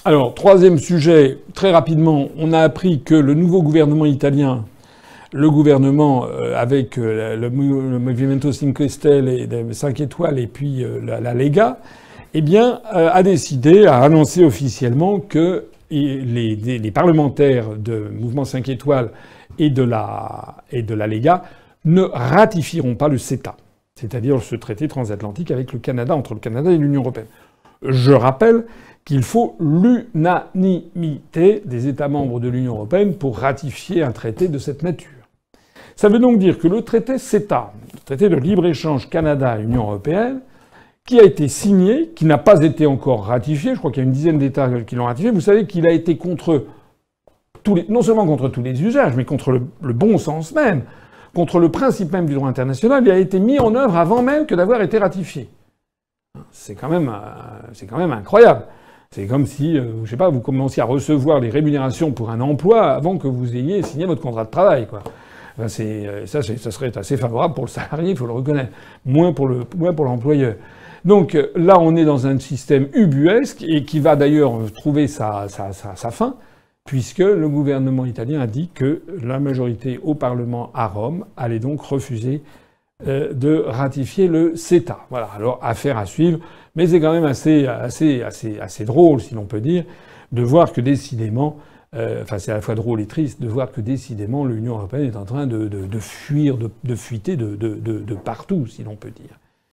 Alors, troisième sujet, très rapidement, on a appris que le nouveau gouvernement italien, le gouvernement avec le Movimento 5 Stelle et 5 étoiles et puis la Lega, eh bien, a décidé, a annoncé officiellement que les parlementaires de Mouvement 5 étoiles et de la Lega ne ratifieront pas le CETA, c'est-à-dire ce traité transatlantique avec le Canada, entre le Canada et l'Union européenne. Je rappelle qu'il faut l'unanimité des États membres de l'Union européenne pour ratifier un traité de cette nature. Ça veut donc dire que le traité CETA, le traité de libre-échange Canada-Union européenne, qui a été signé, qui n'a pas été encore ratifié, je crois qu'il y a une dizaine d'États qui l'ont ratifié, vous savez qu'il a été contre non seulement contre tous les usages, mais contre le bon sens même, contre le principe même du droit international, il a été mis en œuvre avant même que d'avoir été ratifié. C'est quand même incroyable. C'est comme si, je sais pas, vous commenciez à recevoir les rémunérations pour un emploi avant que vous ayez signé votre contrat de travail, quoi. Enfin, ça serait assez favorable pour le salarié, il faut le reconnaître. Moins pour l'employeur. Donc là, on est dans un système ubuesque et qui va d'ailleurs trouver sa fin, puisque le gouvernement italien a dit que la majorité au Parlement à Rome allait donc refuser de ratifier le CETA. Voilà. Alors, affaire à suivre. Mais c'est quand même assez drôle, si l'on peut dire, de voir que décidément, c'est à la fois drôle et triste de voir que décidément l'Union européenne est en train de fuiter de partout, si l'on peut dire.